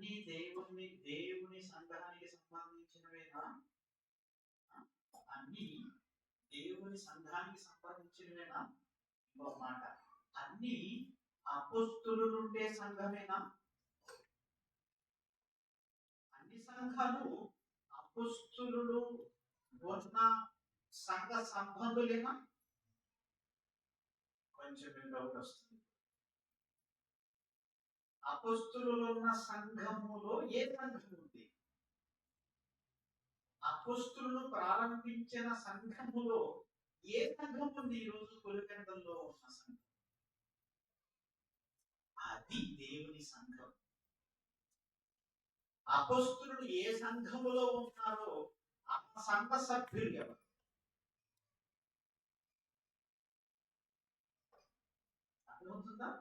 అన్ని దేవుని సంఘానికి సంబంధించినవేనా? అన్ని దేవుని సంఘానికి సంబంధించినవేనా? ఇంకో మాట, అన్ని అపోస్తులు ఉండే సంఘమేనా? అన్ని సంఘాలు అపోస్తులు ఉన్న సంఘ సంబంధులేనా? కొంచెం డౌట్ వస్తుంది. అపోస్తులు ఉన్న సంఘములో ఏ సంఘం ఉంది? అపోస్తులు ప్రారంభించిన సంఘములో ఏ సంఘం ఉంది? ఈరోజు కొలికండల్లో ఉన్న సంఘం, అది దేవుని సంఘం. అపోస్తులు ఏ సంఘములో ఉన్నారో ఆ సంఘ సభ్యులు ఎవరు? అర్థమవుతుందా?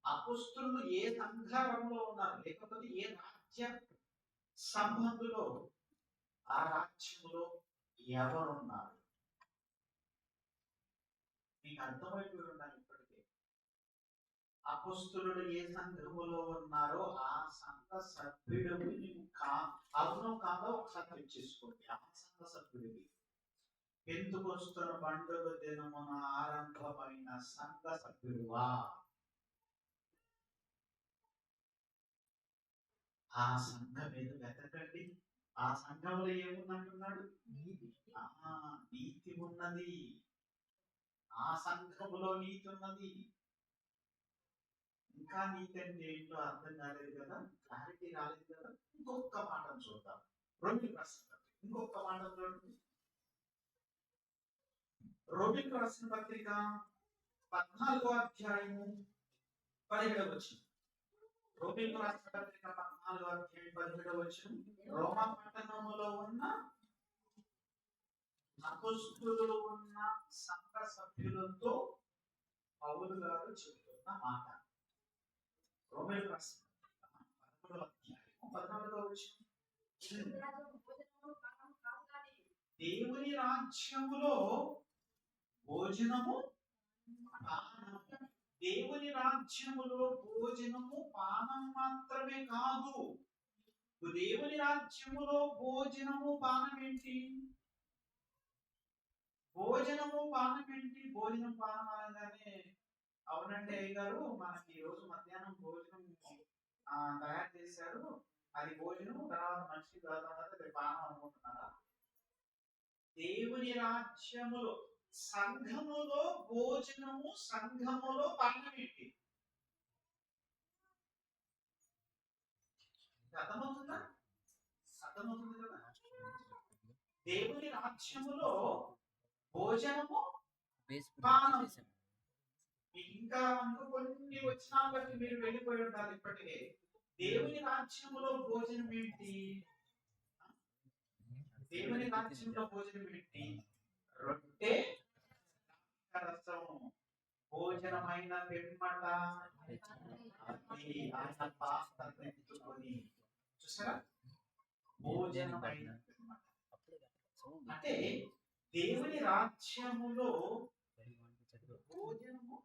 అపోస్తులు ఏ సంఘంలో ఉన్నారు, లేకపోతే ఏ రాజ్య సంబంధులో, ఆ రాజ్యంలో ఎవరున్నారు? మీకు అర్థమైపోయి ఉండాలి ఇప్పటికే. అపోస్తులు ఏ సంఘములో ఉన్నారో ఆ సంఘ సభ్యుడు అవునో కాదో ఒకసారి తెచ్చేసుకోండి. ఆ సంఘ సభ్యుడివి పెంతుకొస్తున్న పండుగ దినమున ఆరంభమైన సంఘ సభ్యుడువా? ఆ సంఘం మీద వెతకండి. ఆ సంఘంలో ఏమున్నట్టున్నాడు? నీతి ఉన్నది. ఆ సంఘములో నీతి ఉన్నది. ఇంకా నీతి అంటే ఏంటో అర్థం కాలేదు కదా, క్లారిటీ రాలేదు కదా. ఇంకొక మాట చూద్దాం. రోమిలకు రాసిన పత్రిక ఇంకొక మాట చూడండి. రోమిలకు రాసిన పత్రిక 14వ అధ్యాయము 17వ వచనం. రోమిలకు రాసిన పత్రిక 14వ అధ్యాయం 17వ వచనం. రోమా పట్టణములో ఉన్న అపోస్తులు ఉన్న సంఘ సభ్యులతో పౌలు గారు చెబుతున్న మాట. రోమిలకు రాసిన 14వ అధ్యాయం 14వ వచనం. దేవుని రాజ్యములో భోజనము పానము, దేవుని రాజ్యములో భోజనము పానం మాత్రమే కాదు. దేవుని రాజ్యములో భోజనము పానం ఏంటి? భోజనము పానం ఏంటి? భోజనం పానం అనగానే అవునండి అయ్య గారు, మనకి ఈ రోజు మధ్యాహ్నం భోజనం తయారు చేశారు, అది భోజనం, తర్వాత మనిషి తర్వాత పానం అనుకుంటున్నారా? దేవుని రాజ్యములో సంఘములో భోజనము, సంఘములో పానం ఏంటి? అర్థమవుతుందా? అర్థమవుతుంది కదా. దేవుని రాజ్యములో భోజనము పానం. ఇంకా కొన్ని వచనాలకి మీరు వెళ్ళిపోయి ఉండాలి ఇప్పటికే. దేవుని రాజ్యములో భోజనం ఏంటి? దేవుని రాజ్యంలో భోజనం ఏంటి? రొట్టె రసం. భోజనమైన పిమ్మట ఆయన పాత్రను ఎత్తుకొని, చూసారా? భోజనమైన పిమ్మట అంటే దేవుని రాజ్యములో భోజనము.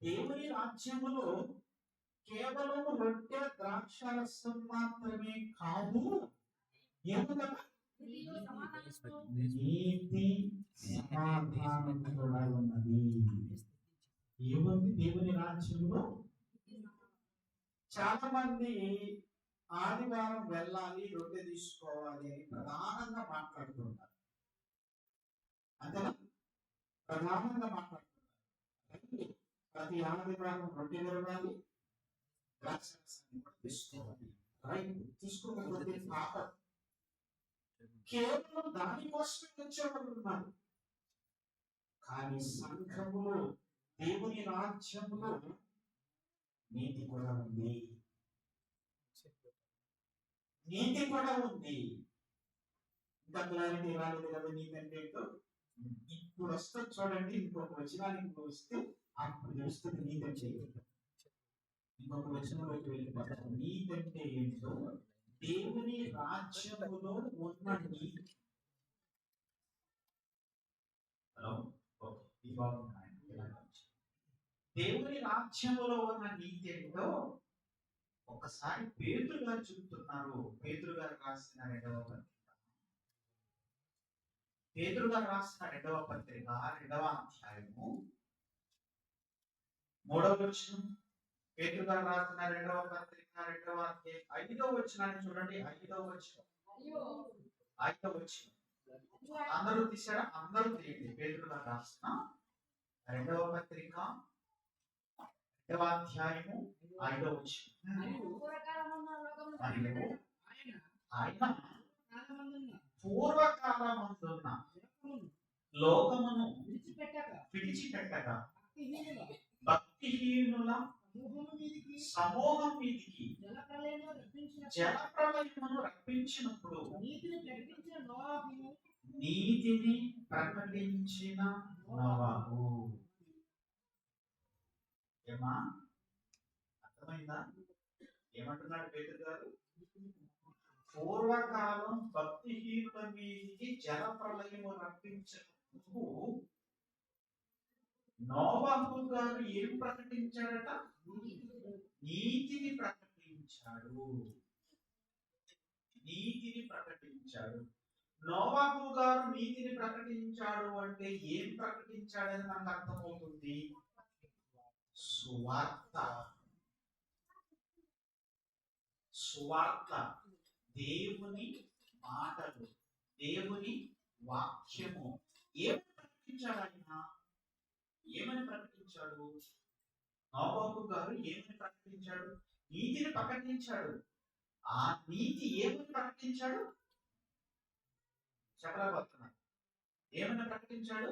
దేవుని రాజ్యములో కేవలం రొట్టె ద్రాక్షరసం మాత్రమే కాదు, నీతి సమాధానం కూడా ఉన్నది. ఏముంది దేవుని రాజ్యంలో? చాలా మంది ఆదివారం వెళ్ళాలి, రొట్టె తీసుకోవాలి అని ప్రధానంగా మాట్లాడుతుంటారు. అంతేనా? ప్రధానంగా మాట్లాడుతుంటారు. ప్రతి ఆదివారం రొట్టె విరవాలి, తీసుకోకపోతే పాపం. కేవలం దానికోసమే వచ్చేవాళ్ళు ఉన్నారు. కానీ సంఘములో, దేవుని రాజ్యంలో నీతి కూడా ఉంది. నీతి కూడా ఉంది. ఇంకా క్లారిటీ రాలేదు కదా నీతి అంటే ఏంటో. ఇప్పుడు వస్తే చూడండి, ఇంకొక వచనానికి వస్తే అప్పుడు తెలుస్తుంది నీతి అంటే ఏంటో. ఇంకొక వచనంలోకి వెళ్ళిపోతారు. నీతి అంటే ఏంటో, దేవుని రాజ్యములో ఉన్న నీతి. హలో, ఓకే, ఈ బాగున్నాయి. దేవుని రాజ్యములో ఉన్న నీతి ఏంటో ఒకసారి పేతురు గారు చెబుతున్నారు. పేతురు గారు రాసిన రెండవ పత్రిక 2వ అధ్యాయము 3వ వచనం. పేతురు గారు రాసిన 2వ పత్రిక 2వ అధ్యాయం 5వ వచనాన్ని చూడండి. 5వ వచనం. అందరూ తీసారా? అందరూ తీయండి. పేతురు గారు రాసిన 2వ పత్రిక 2వ అధ్యాయము 5వ వచనం. మరియు ఆయన పూర్వకాలమందున్న లోకమును విడిచిపెట్టగా భక్తిహీనుల సమూహం మీదికి జలప్రలయమును రప్పించినప్పుడు నీతిని ప్రకటించిన నోవాహు. ఏమా అర్థమైందా? ఏమంటున్నాడు పేతురు గారు? పూర్వకాలం భక్తిహీనుల మీదికి జలప్రలయము రప్పించినప్పుడు నోవాహు గారు ఏం ప్రకటించాడట? నీతిని ప్రకటించాడు. నీతిని ప్రకటించాడు. నోవాహు గారు నీతిని ప్రకటించాడు అంటే ఏం ప్రకటించాడని మనకు అర్థమవుతుంది. సువార్త. సువార్త, దేవుని మాటలు, దేవుని వాక్యము. ఏమని ప్రకటించాడు ఆయన? ఏమని ప్రకటించాడు? నోవాహు గారు ఏమని ప్రకటించాడు? నీతిని ప్రకటించాడు. ఆ నీతి ఏమని ప్రకటించాడు చెప్పలేకపోతున్నాడు. ఏమని ప్రకటించాడు?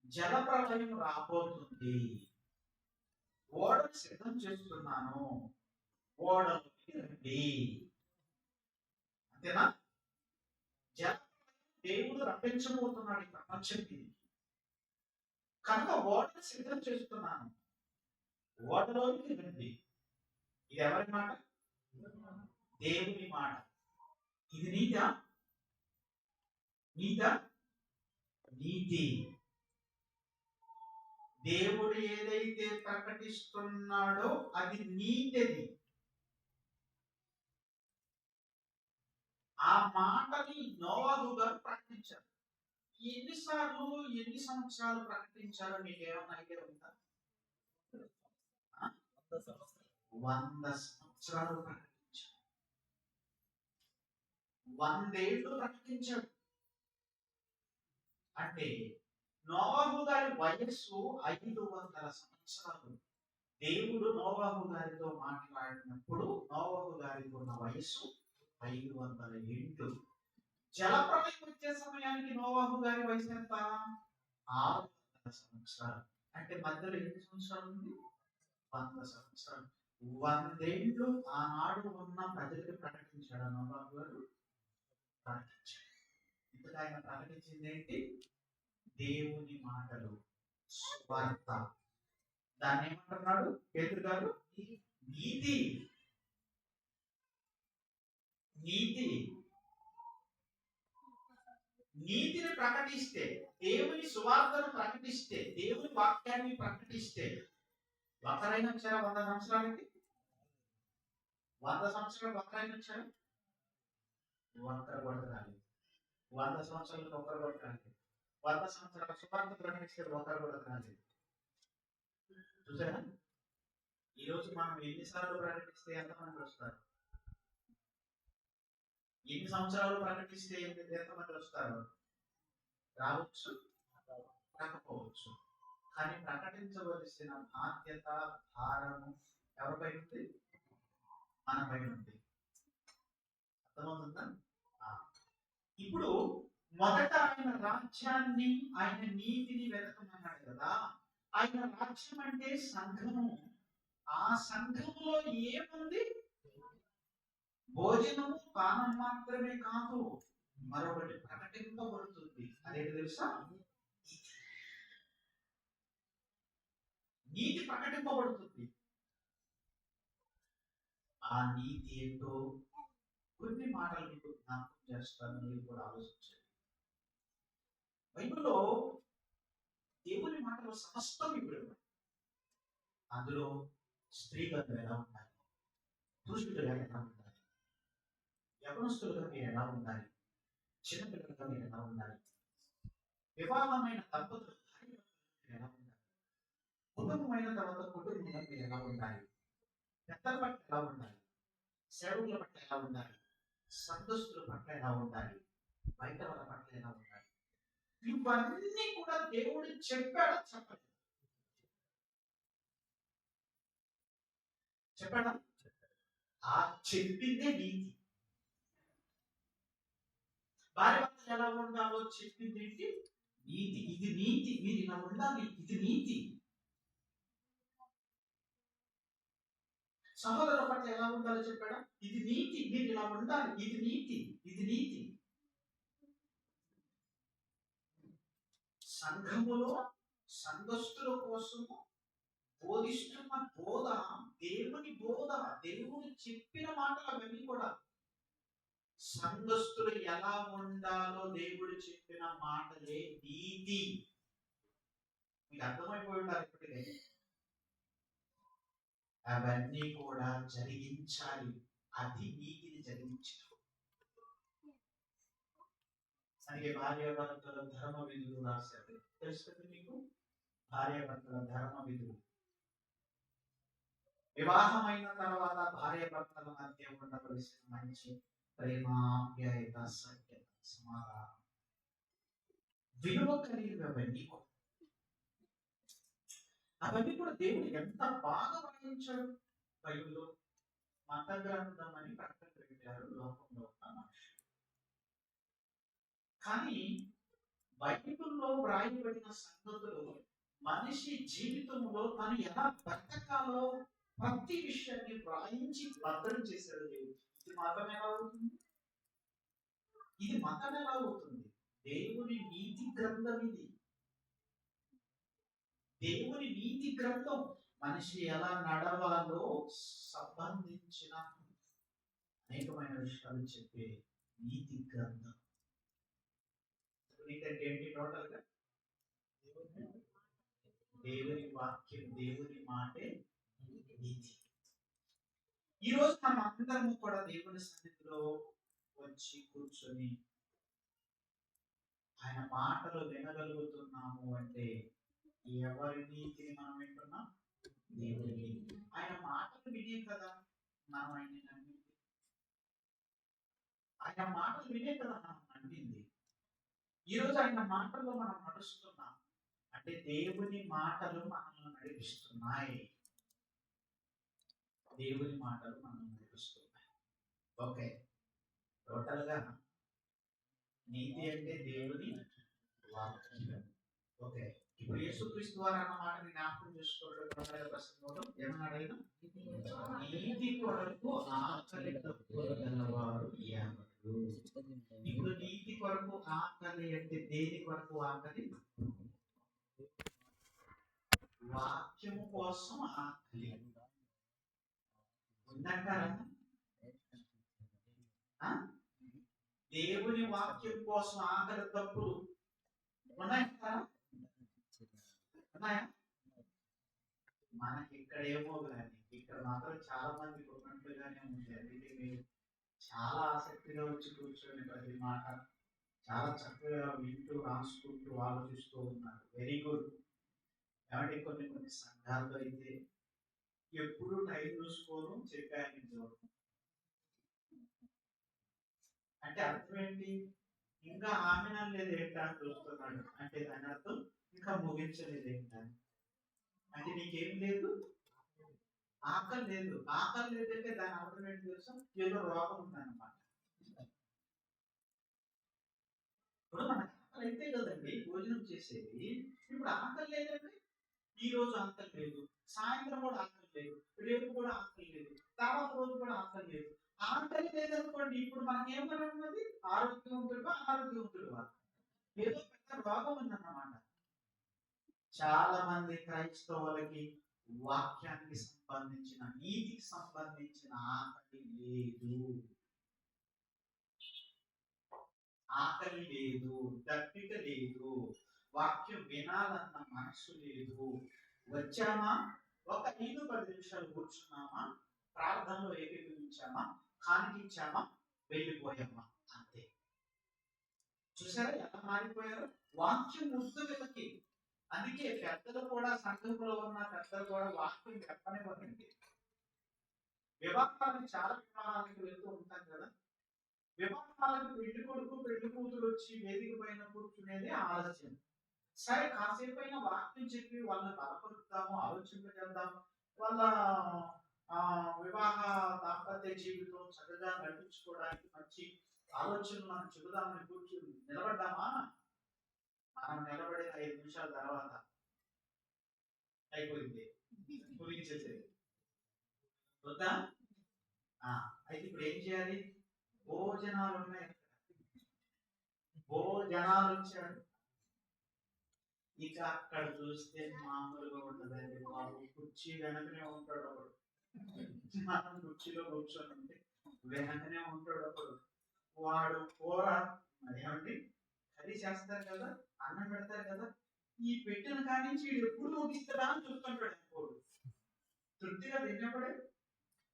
జలప్రలయం రాబోతుంది, ఓడను సిద్ధం చేస్తున్నాను, ఓడలోకి రండి. అంతేనా? దేవుడు రప్పించబోతున్నాడు ఈ ప్రపంచానికి. కనుక ఓడను సిద్ధం చేస్తున్నాను, ఓడలోకి రండి. ఇది ఎవరి మాట? దేవుని మాట. ఇది నీతా? నీతా? నీతి. దేవుడు ఏదైతే ప్రకటిస్తున్నాడో అది నీతిది. ఆ మాటని నోవాహు గారు ప్రకటించారు. ఎన్నిసార్లు, ఎన్ని సంవత్సరాలు ప్రకటించారో మీకు ఏమైనా ఐడియా ఉందా? 100 సంవత్సరాలు ప్రకటించాడు. 100 ఏళ్ళు ప్రకటించాడు. అంటే నోవాహు గారి వయస్సు 500 సంవత్సరాలు. దేవుడు నోవాహు గారితో మాట్లాడినప్పుడు నోవాహు గారికి ఉన్న వయస్సు 500 ఏళ్ళు. జలప్రలయం వచ్చే సమయానికి నోవాహు గారి వయసు ఎంత? 600 సంవత్సరాలు. అంటే మధ్యలో ఎన్ని సంవత్సరాలు ఉంది? 100 సంవత్సరాలు. 100 ఏళ్ళు ఆనాడు ఉన్న ప్రజలకు ప్రకటించాడు నోవాహు గారు. ప్రకటించాడు. ఇంతగా ఆయన ప్రకటించింది ఏంటి? దేవుని మాటలు, స్వార్థ. దాన్ని ఏమంటున్నాడు పేతురు గారు? నీతి. నీతి. నీతిని ప్రకటిస్తే, దేవుని సువార్తను ప్రకటిస్తే, దేవుని వాక్యాన్ని ప్రకటిస్తే ఒకరైనా వచ్చారా 100 సంవత్సరాలకి? 100 సంవత్సరాలు ఒకరైనా వచ్చారా? ఒక్కరు కూడా రాలేదు. 100 సంవత్సరాలకు ఒక్కరు కూడా రాలేదు. 100 సంవత్సరాల సువార్త ప్రకటిస్తే ఒకరు కూడా రాలేదు. చూసారా? ఈరోజు మనం ఎన్నిసార్లు ప్రకటిస్తే ఎంతమంది వస్తారు? ఎన్ని సంవత్సరాలు ప్రకటిస్తే ఎంతమంది వస్తారు? రావచ్చు, రాకపోవచ్చు. కానీ ప్రకటించవలసిన బాధ్యత, భారము ఎవరిపై ఉంది? మనపై ఉంది. అర్థమవుతుందా? ఇప్పుడు మొదట ఆయన రాజ్యాన్ని, ఆయన నీతిని వెతకమన్నాడు కదా. ఆయన రాజ్యం అంటే సంఘము. ఆ సంఘములో ఏముంది? భోజనము, పానం మాత్రమే కాదు, మరొకటి ప్రకటింపబడుతుంది. అదేంటి తెలుసా? నీతి ప్రకటింపబడుతుంది. ఆ నీతి ఏంటో కొన్ని మాటలు మీకు జ్ఞాపకం చేస్తాను, మీరు కూడా ఆలోచించండి. బైబిల్లో దేవుని మాటలు సమస్తం ఇప్పుడు అందులో స్త్రీలను ఎలా ఉండాలి, పురుషులుగా ఎలా ఉండాలి, యవనస్తులుగా మీరు ఎలా ఉండాలి, చిన్నపిల్లలుగా మీరు ఎలా ఉండాలి, వివాహమైన దంపతులు ఎలా ఉండాలి, కుటుంబమైన తర్వాత కుటుంబంగా మీరు ఎలా ఉండాలి, పెద్దల పట్ల ఎలా ఉండాలి, సేవకుల పట్ల ఎలా ఉండాలి, సంతస్తుల పట్ల ఎలా ఉండాలి, బయట వాళ్ళ పట్ల ఎలా ఉండాలి, ఇవన్నీ కూడా దేవుడు చెప్పాడా చెప్పలేదు? చెప్పాడా? ఆ చెప్పిందే నీతి. భార్య భర్తలు ఎలా ఉండాలో చెప్పింది ఏంటి? నీతి. ఇది నీతి, మీరు ఇలా ఉండాలి, ఇది నీతి. సహోదరుల పట్ల ఎలా ఉండాలో చెప్పాడా? ఇది నీతి, మీరు ఇలా ఉండాలి, ఇది నీతి, ఇది నీతి. సంఘములో సంఘస్థుల కోసము బోధిస్తున్న బోధ దేవుని బోధ, దేవుడు చెప్పిన మాటలు అవన్నీ కూడా. సంఘస్థులు ఎలా ఉండాలో దేవుడు చెప్పిన మాటలే నీతి. మీకు అర్థమైపోయి ఉంటారు ఇప్పటికే. అవన్నీ కూడా జరిగించాలి, అది నీతిని జరిగించడం. అలాగే భార్యాభర్తల ధర్మ విధులు రాశారు, తెలుస్తుంది మీకు? భార్యాభర్తల ధర్మ విధులు. వివాహమైన తర్వాత భార్యాభర్తల మధ్య ఉండవలసిన మంచి ప్రేమాప్యాయత, సత్యత, సమాధానం, విలువ కలిగినవన్నీ కూడా. అవన్నీ కూడా దేవుడు ఎంత బాగా వర్ణించాడు బైబిల్లో. మత గ్రంథం అని ప్రకటన పెట్టారు లోకంలో ఉన్న మనుషులు. కానీ బైబిల్లో వ్రాయబడిన సంగతులు మనిషి జీవితంలో తను ఎలా బ్రతకాలో ప్రతి విషయాన్ని వ్రాయించి భద్రం చేశాడు దేవుడు. ఇది మతం ఎలా అవుతుంది? ఇది మతం ఎలా అవుతుంది? దేవుని నీతి గ్రంథం ఇది. దేవుని నీతి గ్రంథం మనిషి ఎలా నడవాలో సంబంధించిన అనేకమైన విషయాలు చెప్పే నీతి గ్రంథం. నీతి అంటే ఏంటి? టోటల్ గా దేవుని వాక్యం, దేవుని మాటే నీతి. ఈ రోజు మనం అందరము కూడా దేవుని సన్నిధిలో వచ్చి కూర్చొని ఆయన మాటలు వినగలుగుతున్నాము అంటే ఎవరి నీతిని మనం వింటున్నాం? దేవుని నీతి. ఆయన మాటలు వినే కదా మనం ఆయన నమ్మింది. ఆయన మాటలు వినే కదా మనం నమ్మింది. ఈరోజు ఆయన మాటల్లో మనం నడుస్తున్నాం అంటే దేవుని మాటలు మనల్ని నడిపిస్తున్నాయి. దేవుని మాటలు మనల్ని నడిపిస్తున్నాయి. ఓకే, టోటల్ గా నీతి అంటే దేవుని వాక్యం. ఓకే, ఇప్పుడు యేసుక్రీస్తు వారు అన్న మాటని జ్ఞాపకం చేసుకోవడం ఏమన్నాడు? నీతి కొరకు ఆకలి గలవారు ఎవరు? ఇప్పుడు నీతి కొరకు ఆకలి అంటే దేని కొరకు ఆకలి? వాక్యము కోసం ఆకలి ఉందంటారా? దేవుని వాక్యం కోసం ఆకలి తప్పులు ఉన్నాయంటారా? ఉన్నాయా? మనకి ఇక్కడ ఏమో కానీ ఇక్కడ మాత్రం చాలా మందికి ఉన్నట్లుగానే ఉంది. అందుకే మీరు చాలా ఆసక్తిగా వచ్చి కూర్చొని ప్రతి మాట చాలా చక్కగా వింటూ రాసుకుంటూ ఆలోచిస్తూ ఉన్నారు. Very good. కాబట్టి కొన్ని కొన్ని సంఘాల్లో అయితే ఎప్పుడు టైం చూసుకోను చెప్పాను అంటే అర్థం ఏంటి? ఇంకా ఆమెన లేదు ఏంటా అని చూస్తున్నాడు అంటే దాని అర్థం ఇంకా ముగించలేదు ఏంటా అంటే నీకేం లేదు, ఆకలి లేదు. ఆకలి లేదంటే దాని అర్థం ఏంటి తెలుసా? ఏదో రోగం ఉందన్నమాట. ఇప్పుడు మనకు ఆకలి అయితే కదండి భోజనం చేసేది. ఇప్పుడు ఆకలి లేదండి, ఈ రోజు ఆకలి లేదు, సాయంత్రం కూడా ఆకలి లేదు, రేపు కూడా ఆకలి లేదు, తర్వాత రోజు కూడా ఆకలి లేదు. ఆకలి లేదనుకోండి, ఇప్పుడు మనకేమని ఉన్నది? ఆరోగ్యవంతుడుగా అనారోగ్యవంతుడుగా ఏదో పెద్ద రోగం ఉందన్నమాట. చాలా మంది క్రైస్తవులకి వాక్యానికి సంబంధించిన, నీతికి సంబంధించిన ఆకలి లేదు. ఆకలి లేదు, దప్పిక లేదు, వాక్యం వినాలన్న మనసు లేదు. వచ్చామా ఒక 5-10 నిమిషాలు కూర్చున్నామా, ప్రార్థనలో ఏకీభవించామా, కానికించామా, వెళ్ళిపోయామా, అంతే. చూసారా ఎలా మారిపోయారు? వాక్యం ముద్దు వీళ్ళకి. అందుకే పెద్దలు కూడా, సంఘంలో ఉన్న పెద్దలు కూడా వాక్యం చెప్పనివ్వరండి. వివాహానికి చాలా వివాహాలకు వెళ్తూ ఉంటాం కదా, వివాహాలకు పెళ్లి కొడుకు పెళ్లి కూతురు వచ్చి వేదిక పైన కూర్చునేది ఆలస్యం. సరే కాసేపు అయినా వాక్యం చెప్పి వాళ్ళని బలపరుస్తాము, ఆలోచింపజేద్దాం, వాళ్ళ వివాహ దాంపత్య జీవితం చక్కగా నడిపించుకోవడానికి మంచి ఆలోచనలు మనం చెబుదామని కూర్చుని నిలబడ్డామా, మనం నిలబడిన 5 నిమిషాల తర్వాత అయిపోయింది ముగించేసేది వద్దా. అయితే ఇప్పుడు ఏం చేయాలి? భోజనాలు ఉన్నాయి, భోజనాలు వచ్చాడు. ఇక అక్కడ చూస్తే మామూలుగా ఉండదండి బాబు. కుర్చీ వెనకనే ఉంటాడు ఒకడు, మనం కుర్చీలో కూర్చొని ఉంటే వెనకనే ఉంటాడు ఒకడు. వాడు కూర ఏమండి కర్రీ చేస్తారు కదా, అన్నం పెడతారు కదా, ఈ పెట్టిన కానించి వీడు ఎప్పుడు ముగిస్తాడా అని చూస్తుంటాడు. ఎప్పుడు తృప్తిగా తిన్నప్పుడే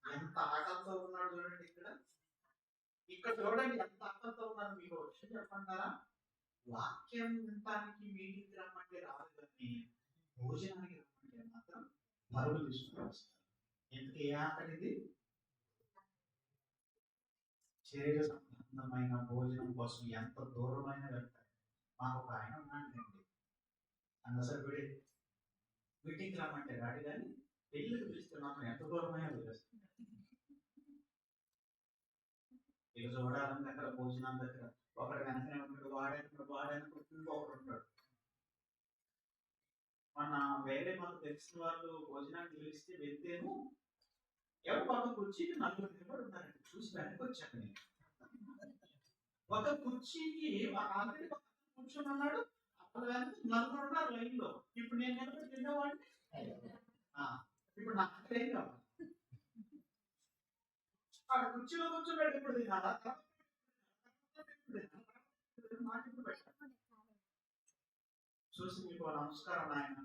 ఎంత ఆకలితో ఉన్నాడు చూడండి. ఇక్కడ చూడండి ఎంత ఆకలితో ఉన్నాడు. మీకు విషయం చెప్పంటారా? వాక్యం వినటానికి మీటింగ్ రమ్మంటే రాదు, కానీ భోజనానికి రమ్మంటే మాత్రం పరుగు తీసుకుని వస్తారు. ఎందుకు? ఏ ఆకలిది? శరీర సంబంధమైన భోజనం కోసం ఎంత దూరమైన వెళ్తారు. మాకు ఒక ఆయన ఉన్నాడండి, అన్నసరి మీటింగ్ రమ్మంటే రాడు, కానీ పెళ్ళికి పిలిస్తే మాత్రం ఎంత దూరమైన వెళ్ళేస్తాం. ఇక చూడాలని దగ్గర భోజనం దగ్గర ఒకటి వెనకనే ఉంటాడు, వాడనుకుంటూ ఒకడు ఉంటాడు. మన వేరే మాకు తెలిసిన వాళ్ళు భోజనానికి పిలిస్తే వెళ్తేను ఎవరు ఒక కుర్చీకి 4 నిలబడి ఉన్నారండి. చూసి వెనక్కి వచ్చాను నేను. ఒక కుర్చీకి ఆల్రెడీ కూర్చొని ఉన్నాడు, అప్పుడు వెనక 4 ఉన్నారు లైన్ లో. ఇప్పుడు నేను నిలబడి తినేవాడిని, ఇప్పుడు నాకు ఏం కావాలి? ఆ కుర్చీలో కూర్చోబెట్టి ఇప్పుడు తినాలా? చూసి మీకు నమస్కారం ఆయన,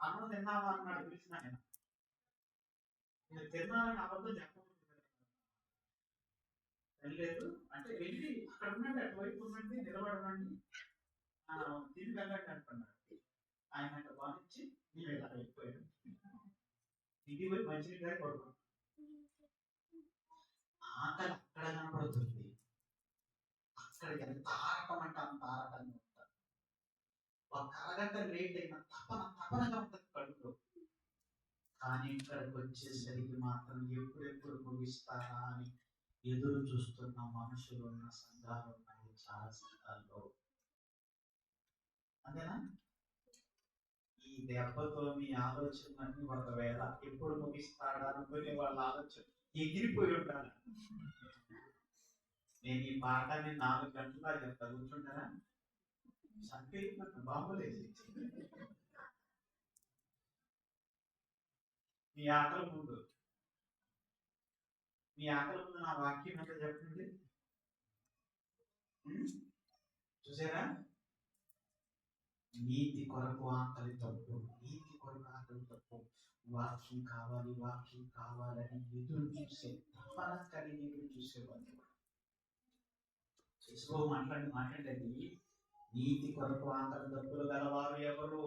అన్నం తిన్నావా అన్నాడు పిలిచిన ఆయన. నేను తిన్నానని అబద్ధం చెప్పబోతున్నాను. వెళ్ళలేదు అంటే వెళ్ళి అక్కడ ఉండండి, అటువైపు ఉండండి, నిలబడమండి, తిని వెళ్ళండి అంటున్నాడు. ఆయన అక్కడ బాధించి నేను ఇలా వెళ్ళిపోయాను. ఇంటికి పోయి మంచిగా పడుకున్నాను. ఆకలి అక్కడ కనపడుతుంది, అక్కడ ఎంత ఆరటం అంటే అంత ఆరటంగా ఉంటారు. ఒక అరగంట లేట్ అయిన తపనగా ఉంటుంది కడుపులో. కానీ ఇక్కడికి వచ్చేసరికి మాత్రం ఎప్పుడెప్పుడు ముగిస్తారా అని ఎదురు చూస్తున్న మనుషులు ఉన్న సంఘాలు ఉన్నాయి చాలా సంఘాల్లో. అంతేనా? ఈ దెబ్బతో మీ ఆలోచనలన్నీ ఒకవేళ ఎప్పుడు ముగిస్తాడా అనుకునే వాళ్ళ ఆలోచన ఎగిరిపోయి ఉండాలి. నేను ఈ పాఠాన్ని 4 గంటల చెప్తా, కూర్చుంటారా? సంకేతం బాగులేదు. మీ ఆకలి ముందు నా వాక్యం అంటే చెప్పండి. చూసారా? నీతి కొరకు ఆకలి తప్పు, నీతి కొరకు ఆకలి తప్పు. వాక్యం కావాలని ఎదురు చూసే తపన కలిగి ఎదురు చూసేవాళ్ళు. మాట్లాడేది నీతి కొరకు ఆకలి తప్పులు గలవారు ఎవరు?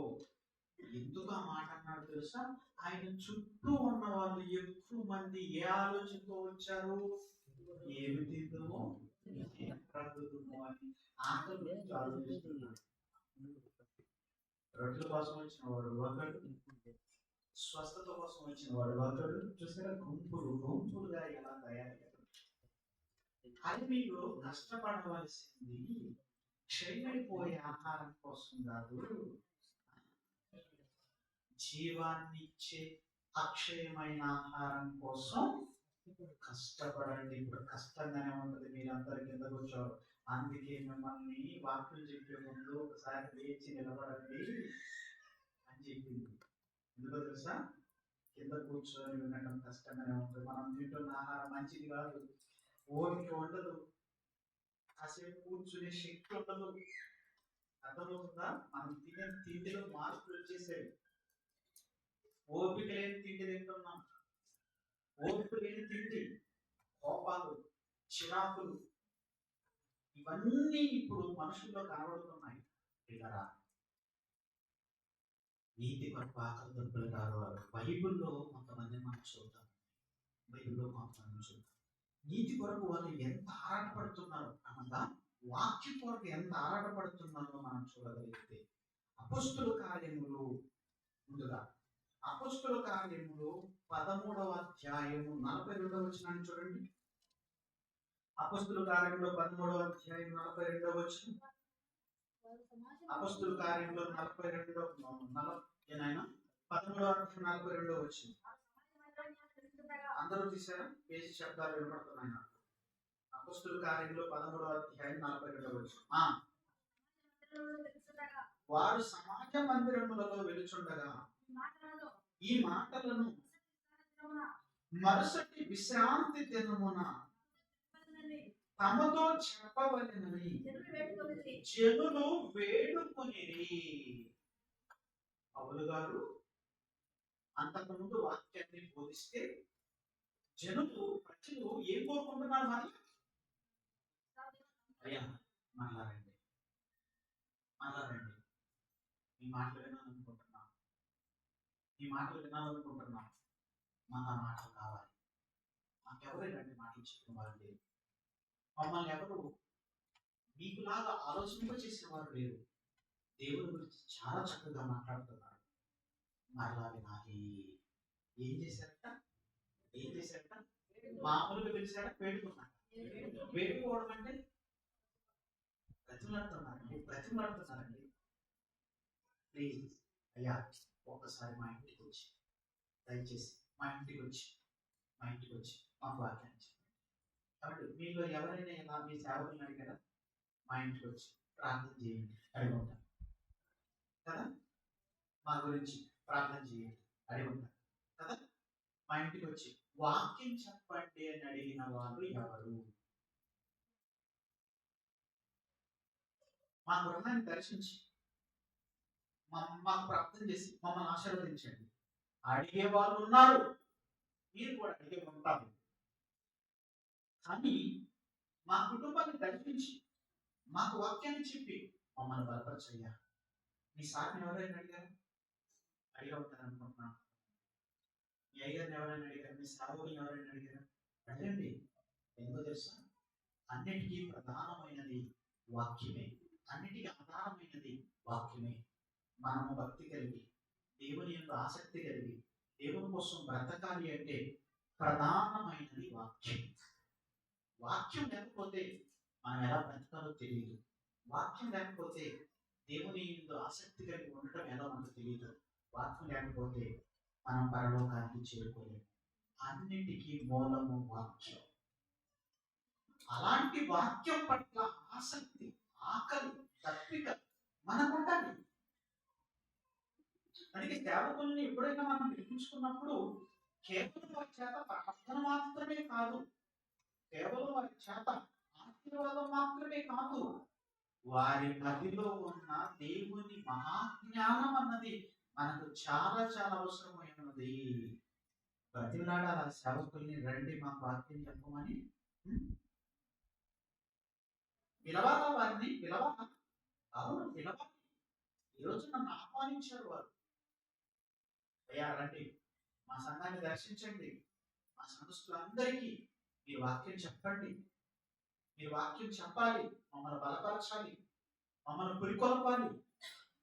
ఎందుకు ఆ మాట అన్నాడు తెలుసా? ఆయన చుట్టూ ఉన్న వాళ్ళు ఎక్కువ మంది ఏ ఆలోచనతో వచ్చారు? ఏమి తిందుమో, బ్రతుకుమో అని ఆకలి గురించి ఆలోచిస్తున్నాడు. రొట్టెల కోసం వచ్చిన వాడు ఒకడు, స్వస్థత కోసం వచ్చిన వాడు ఒకడు. చూసారా గుంపులుగా ఎలా తయారయ్యారు? అది మీరు కష్టపడవలసింది క్షయమైపోయే ఆహారం కోసం కాదు, జీవాన్ని ఇచ్చే అక్షయమైన ఆహారం కోసం కష్టపడండి. ఇప్పుడు కష్టంగానే ఉంటుంది, మీరందరి కింద కూర్చోరు. అందుకే మిమ్మల్ని వాక్యం చెప్పే ముందు ఒకసారి లేచి నిలబడండి అని చెప్పింది. ఎందుకో తెలుసా? కింద కూర్చొని వినడం కష్టంగానే ఉంటుంది. మనం తింటున్న ఆహారం మంచిది కాదు, ఓపిక ఉండదు, కాసేపు కూర్చునే శక్తి ఉండదు. అర్థమవుతుందా? మనం తినే తిండిలో మార్పులు వచ్చేసేవి. ఓపిక లేని తిండి తింటున్నాం, ఓపిక లేని తిండి, కోపాలు, చిరాకులు, ఇవన్నీ ఇప్పుడు మనుషుల్లో కనబడుతున్నాయి. ఇలా నీతి కొరకు ఆకలి దొరుకులు గారు బైబిల్లో కొంతమంది మనం చూద్దాం. బైబిల్లో కొంతమంది చూద్దాం. నీతి కొరకు వాళ్ళు ఎంత ఆరాటపడుతున్నారు అనగా వాక్యం కొరకు ఎంత ఆరాటపడుతున్నారో మనం చూడగలిగితే అపొస్తలుల కార్యములు ముందుగా అపొస్తలుల కార్యములు 13వ అధ్యాయము 42వ వచనాన్ని చూడండి. అపొస్తలుల కార్యములు 13వ అధ్యాయం 42వ వచనం. అపొస్తలుల కార్యములు 13వ అధ్యాయం 42వ వచనం. అందరూ తీసారా? పేజీ శబ్దాలు వినపడుతున్నాయి నాకు. అపొస్తలుల కార్యములు 13వ అధ్యాయం 42వ వచనం. వారు సమాజ మందిరములలో వెలుచుండగా ఈ మాటలను మరుసటి విశ్రాంతి దినమున తమతో చెప్పవలెనని జనులు వేడుకొనిరి. పౌలు గారు అంతకుముందు వాక్యాన్ని బోధిస్తే ప్రజలు ఏం కోరుకుంటున్నారు? మరి అయ్యా మళ్ళా రండి, మీ మాటలు వినాలనుకుంటున్నాం, మాకు ఆ మాటలు కావాలి. మాకెవరు ఇలాంటి మాటలు చెప్పిన వారు లేరు, మమ్మల్ని ఎవరు మీకులాగా ఆలోచింప చేసిన వారు లేరు. దేవుని గురించి చాలా చక్కగా మాట్లాడుతున్నారు. మరలా వినాలి. ఏం చేశారట? మామూలుగా పిలిచారా? వేడుకోవడం అంటే బ్రతిమలాడుతున్నారండి. ప్లీజ్ అయ్యా ఒక్కసారి మా ఇంటికి వచ్చి, దయచేసి మా ఇంటికి వచ్చి మాకు వాక్యాన్ని చెప్పండి. కాబట్టి మీలో ఎవరైనా ఇలా మీ సేవకులను అడిగారా? మా ఇంటికి వచ్చి ప్రార్థన చేయండి అడిగి ఉంటారు కదా, మా గురించి ప్రార్థన చేయండి అడిగి ఉంటారు కదా. మా ఇంటికి వచ్చి వాక్యం చెప్పండి అని అడిగిన వారు ఎవరు? మా గృహాన్ని దర్శించి మాకు ప్రార్థన చేసి మమ్మల్ని ఆశీర్వదించండి అడిగే వాళ్ళు ఉన్నారు. మీరు కూడా అడిగే ఉంటారు. కానీ మా కుటుంబాన్ని దర్శించి మాకు వాక్యాన్ని చెప్పి మమ్మల్ని బలపరచయ్యా, మీ సార్ని ఎవరైనా అడిగారు? అడిగా ఉంటారు అనుకుంటున్నాను. మీ అయ్యారిని ఎవరైనా అడిగారు? మీ సాగుని ఎవరైనా అడిగారు? అడగండి. ఎందుకో తెలుసా? అన్నిటికీ ప్రధానమైనది వాక్యమే, అన్నిటికీ ఆధారమైనది వాక్యమే. మనము భక్తి కలిగి దేవుని యొక్క ఆసక్తి కలిగి దేవుని కోసం బ్రతకాలి అంటే ప్రధానమైనది వాక్యం. వాక్యం లేకపోతే మనం ఎలా బ్రతకాలో తెలియదు. వాక్యం లేకపోతే దేవుని ఆసక్తి కలిగి ఉండటం ఎలా మనకు తెలియదు. వాక్యం లేకపోతే మనం పరలోకానికి చేరుకోలేము. అన్నిటికీ మూలము వాక్యం. అలాంటి వాక్యం పట్ల ఆసక్తి, ఆకలి, తప్పిక మనకు ఉండాలి. అందుకే సేవకుల్ని ఎప్పుడైనా మనం పిలిపించుకున్నప్పుడు కేవలం వారి చేత ప్రార్థన మాత్రమే కాదు, కేవలం వారి చేత ఆశీర్వాదం మాత్రమే కాదు, వారి మధ్యలో ఉన్న దేవుని మహాజ్ఞానం అన్నది మనకు చాలా చాలా అవసరమైనది. ప్రతిలాడాల సేవకుల్ని రండి మాకు వాక్యం చెప్పమని పిలవాలా? వారిని పిలవాలా? అవును పిలవాలి. ఈరోజు నన్ను ఆహ్వానించారు వారు. అయ్యా రండి, మా సంఘాన్ని దర్శించండి, మా సంఘస్థులందరికీ మీరు వాక్యం చెప్పండి, మీరు వాక్యం చెప్పాలి, మమ్మల్ని బలపరచాలి, మమ్మల్ని పురికొల్పాలి.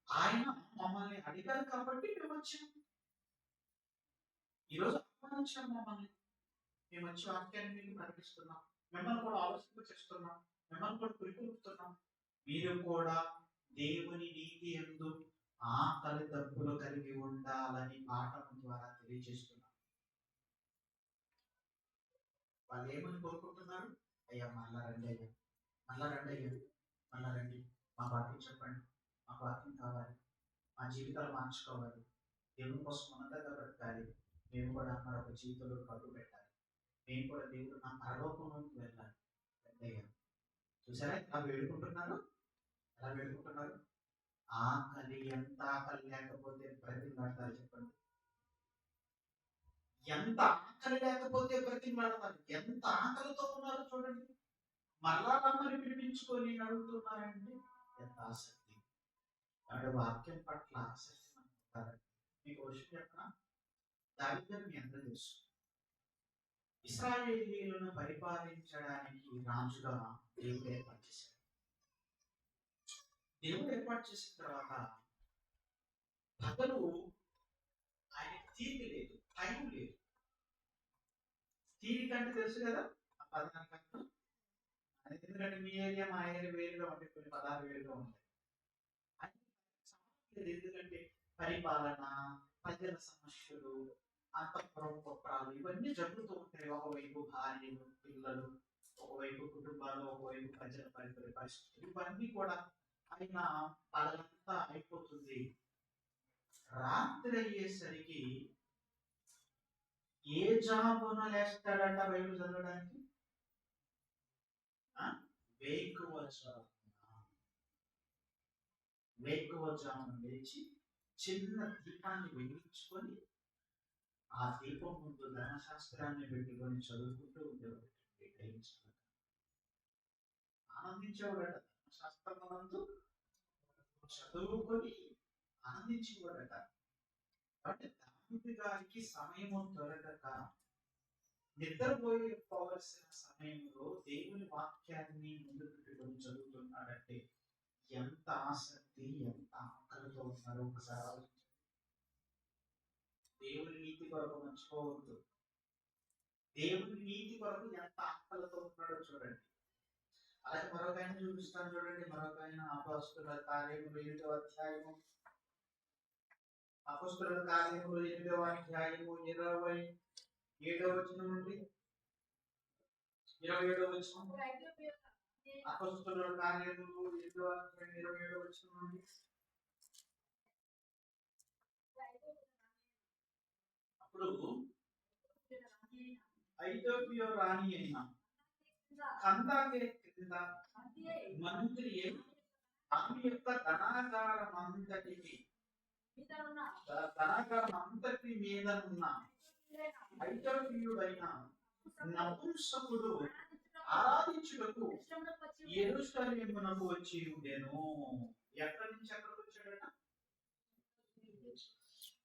ఆయన మమ్మల్ని అడిగారు కాబట్టి మేము వచ్చాము. ఈరోజు ఆహ్వానించాము మమ్మల్ని, మేము వచ్చి వాక్యాన్ని మీకు ప్రకటిస్తున్నాం, మిమ్మల్ని కూడా ఆలోచింప చేస్తున్నాం, మిమ్మల్ని కూడా పురికొల్పుతున్నాం. మీరు కూడా దేవుని నీతి యందు ఆకలి దప్పులు కలిగి ఉండాలని పాఠం ద్వారా తెలియజేస్తున్నాం. వాళ్ళు ఏమని కోరుకుంటున్నారు? అయ్యా మళ్ళా రండి, అయ్యా మళ్ళా రండి, మా వాక్యం చెప్పండి, మాకు వాక్యం కావాలి, మా జీవితాలు మార్చుకోవాలి, దేవుని కోసం ఉన్నతంగా బ్రతకాలి, మేము కూడా మరొక జీవితంలో పట్టు పెట్టాలి, మేము కూడా దేవుడు నా పరలోకంలోకి వెళ్ళాలి. అయ్యా చూసారా ఎలా వేడుకుంటున్నారు? ఆకలి ఎంత ఆకలి లేకపోతే ప్రతి పడతారు చెప్పండి. ఎంత ఆకలి లేకపోతే బ్రతిమలాడతారు, ఎంత ఆకలితో ఉన్నారో చూడండి, మరలా రమ్మని పిలిపించుకొని అడుగుతున్నారండి. ఎంత ఆసక్తి, వాడి వాక్యం పట్ల ఆసక్తి ఉంటారండి. మీకు విషయం చెప్పనా, దావీదు మీ అందరూ తెలుసు, ఇశ్రాయేలీయులను పరిపాలించడానికి రాజుగా దేవుడు ఏర్పాటు చేశాడు. దేవుడు ఏర్పాటు చేసిన తర్వాత పగలు ఆయన తీరిక లేదు, టైం లేదు. తీరిక అంటే తెలుసు కదా ఆ పదానికి అర్థం. ఎందుకంటే మీ ఏరియా మా ఏరియా వేరుగా ఉంటాయి, కొన్ని పదాలు వేరుగా ఉంటాయి. ఎందుకంటే పరిపాలన, ప్రజల సమస్యలు, అంతఃపురం కుట్రాలు ఇవన్నీ జరుగుతూ ఉంటాయి. ఒకవైపు భార్యలు, పిల్లలు, ఒకవైపు కుటుంబాలు, ఒకవైపు ప్రజల పరిస్థితులు, ఇవన్నీ కూడా ఆయన పగలంతా అయిపోతుంది. రాత్రి అయ్యేసరికి ఏ జాబున లేస్తాడట బైబిల్ చదవడానికి? వేకువజామున లేచి చిన్న దీపాన్ని వెలిగించుకొని ఆ దీపం ముందు ధర్మశాస్త్రాన్ని పెట్టుకొని చదువుకుంటూ ఉండేవాడు. ఆనందించేవాడట, ధర్మశాస్త్రమందు చదువుకొని ఆనందించేవాడట. కాబట్టి దావీదు గారికి సమయము దొరకక నిద్రపోవాల్సిన సమయంలో దేవుని వాక్యాన్ని ముందు పెట్టుకొని చదువుతున్నాడంటే ఎంత ఆసక్తి, ఎంత ఆకలితో ఉన్నారో ఒకసారి ఆలోచించండి. దేవుని నీతి కొరకు మర్చిపోవద్దు. దేవుని నీతి కొరకు ఎంత ఆకలితో ఉన్నాడో చూడండి. అలాగే మరొక ఆయన చూపిస్తాను చూడండి, మరొక ఆయన అపోస్తలుల కార్యములు 8వ అధ్యాయము, అపోస్తలుల కార్యములు 8వ అధ్యాయము 27వ వచనం నుండి 27వ వచనం. అపోస్తలుల కార్యములు 8వ అధ్యాయం 27వ వచనం నుండి. అప్పుడు ఐగుప్తు రాణి అయిన కందాకే క్రింద మంత్రి ఆమె యొక్క ధనాగారమంతటి మీదనున్న ఐగుప్తీయుడైన నపుంసకుడు ఆరాధించుటకు యెరూషలేమునకు వచ్చి ఉండెను. ఎక్కడి నుంచి ఎక్కడికి వచ్చాడట?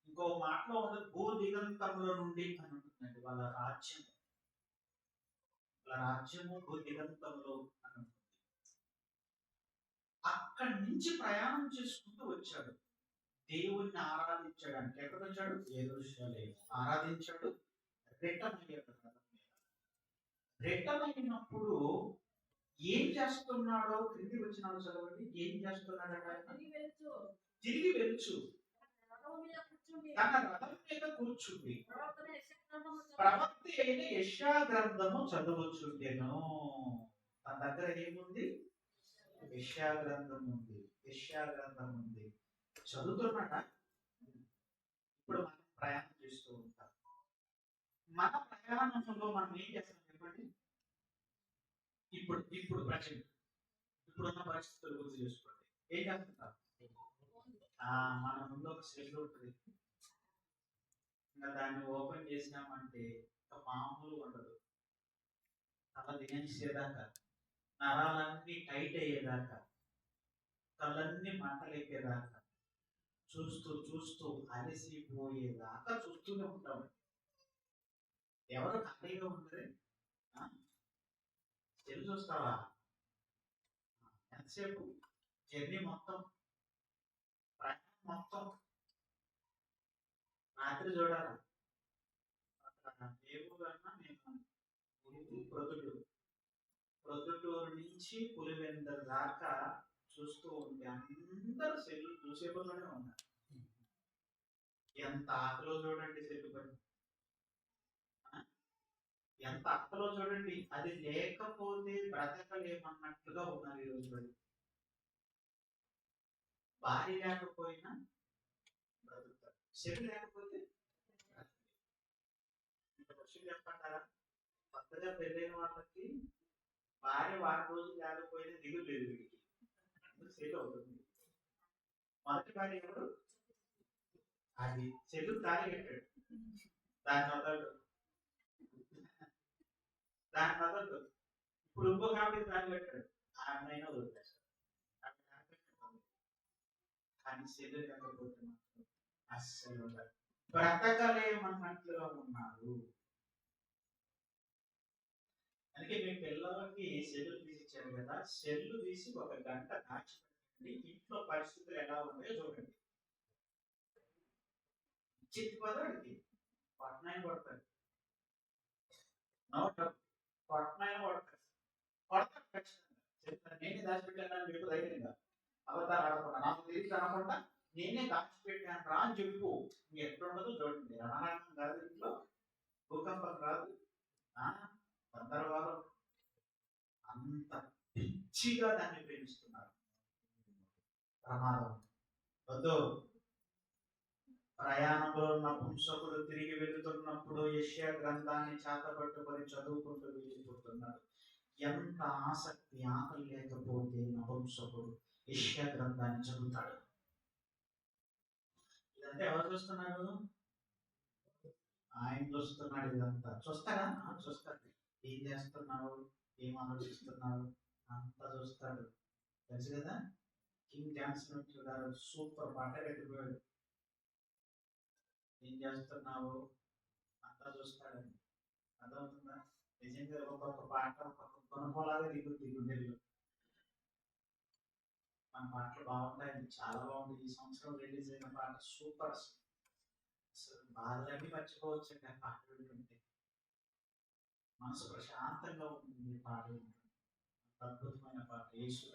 ఇంకో మాటలో ఉంది, భూ దిగంతముల నుండి అని ఉంటుందండి. వాళ్ళ రాజ్యము భూ దిగంతంలో అని ఉంటుంది. అక్కడి నుంచి ప్రయాణం చేసుకుంటూ వచ్చాడు దేవుణ్ణి ఆరాధించడానికి. ఎక్కడ వచ్చాడు? యెరూషలేము. ఆరాధించాడు, రిటర్న్ అయ్యాడు. రిటర్న్ అయినప్పుడు ఏం చేస్తున్నాడో క్రింది వచ్చినాడు చదవండి. ఏం చేస్తున్నాడు? తిరిగి వెళ్చు తన రథం మీద కూర్చుండి ప్రవక్త అయిన యెషయా గ్రంథము చదవచ్చుండెను. తన దగ్గర ఏముంది? యెషయా గ్రంథం ఉంది. యెషయా గ్రంథం ఉంది, చదువుతున్నాడ. ఇప్పుడు మనం ప్రయాణం చేస్తూ ఉంటాం. మన ప్రయాణంలో మనం ఏం చేస్తాం చెప్పండి? ఇప్పుడు ప్రజెంట్ ఇప్పుడున్న పరిస్థితుల గురించి చూసుకోండి. ఏం చేస్తుంటాం? మన ముందు ఒక సెల్ ఉంటుంది, ఇంకా దాన్ని ఓపెన్ చేసినామంటే మామూలు ఉండదు. తల దినేసేదాకా, నరాలన్నీ టైట్ అయ్యేదాకా, కళ్ళన్నీ మంటలెక్కేదాకా, చూస్తూ చూస్తూ అలసిపోయేదాకా చూస్తూనే ఉంటాం. ఎవరు ఖాళీగా ఉండరే? సెల్ చూస్తావా? ఎంతసేపు? జర్నీ మొత్తం, మొత్తం రాత్రి చూడాలి. నేను ప్రొద్దుటూరు నుంచి పులివెందరు దాకా చూస్తూ ఉంటే అందరూ సెల్లు చూసేపట్లోనే ఉన్నారు. ఎంత ఆకలో చూడండి సెల్లు పని, ఎంత అక్కలో చూడండి. అది లేకపోతే బ్రతకలేమన్నట్లుగా ఉన్నారు ఈ రోజు. భార్య లేకపోయినా బ్రతుకుతారు, సెల్ లేకపోతే చెప్పంటారా? కొత్తగా పెళ్ళైన వాళ్ళకి భార్య వారం రోజులు లేకపోయినా దిగులు లేదు, వీడికి సెల్ అవుతుంది. మొదటి భార్య ఎవరు? అది సెల్ తాళి కట్టాడు, దాన్ని వదలడు, దాన్ని వదలడు. ఇప్పుడు ఇంకొక ఆవిడ దాన్ని పెట్టాడు, ఆమెనైనా వదిలేస్తాడు. కానీ సెల్లు లేకపోతే మాత్రం అస్సలు ఉండదు. బ్రతకలేమన్నట్లుగా ఉన్నారు. అందుకే మీ పిల్లలకి సెల్లు తీసిచ్చారు కదా, సెల్లు తీసి 1 గంట దాచిపెట్టండి, ఇంట్లో పరిస్థితులు ఎలా ఉన్నాయో చూడండి. చిట్టి పదాడికి పట్నాయి పడతాడు, పట్నాయి పడతాడు, పడతాడు ఖచ్చితంగా. నేనే దాచిపెట్టాను మీకు ధైర్యంగా అవతారం ఆడకుండా, నాకు తెలియదు అనకుండా నేనే దాచిపెట్టాను రా అని చెప్పు. ఎట్లుండదో చూడండి. రణాటం కాదు, ఇంట్లో భూకంపం రాదు, గందరగోళం. అంత పిచ్చిగా దాన్ని ప్రేమిస్తున్నారు. ప్రమాదం వద్దు. ప్రయాణంలో నపుంసకుడు తిరిగి వెళుతున్నప్పుడు యెషయా గ్రంథాన్ని చేతపట్టుకొని చదువుకుంటూ వెళ్ళిపోతున్నాడు. ఎంత ఆసక్తి, ఆకలి లేకపోతే నపుంసకుడు యెషయా గ్రంథాన్ని చదువుతాడు. ఇదంతా ఎవరు చూస్తున్నాడు? ఆయన చూస్తున్నాడు. ఇదంతా చూస్తాడా? చూస్తాడు. ఏం చేస్తున్నావు, ఏం ఆలోచిస్తున్నావు అంతా చూస్తాడు. తెలుసు కదా, కింగ్ జాన్సన్ గారు సూపర్ పాట కట్టిపోయాడు. ఏం చేస్తున్నావు అంతా చూస్తాడని. అర్థమవుతుందా? నిజంగా ఒక్కొక్క పాట ఒక్కొక్క కొనుగోలాగా దిగుద్ది గుండెల్లో. మన పాటలు బాగుంటాయండి, చాలా బాగుంది. ఈ సంవత్సరం రిలీజ్ అయిన పాట సూపర్. అసలు బాధలన్నీ మర్చిపోవచ్చు అండి ఆ పాట వింటుంటే. మనసు ప్రశాంతంగా ఉంటుంది పాట వింటుంటే. అద్భుతమైన పాట, యేసు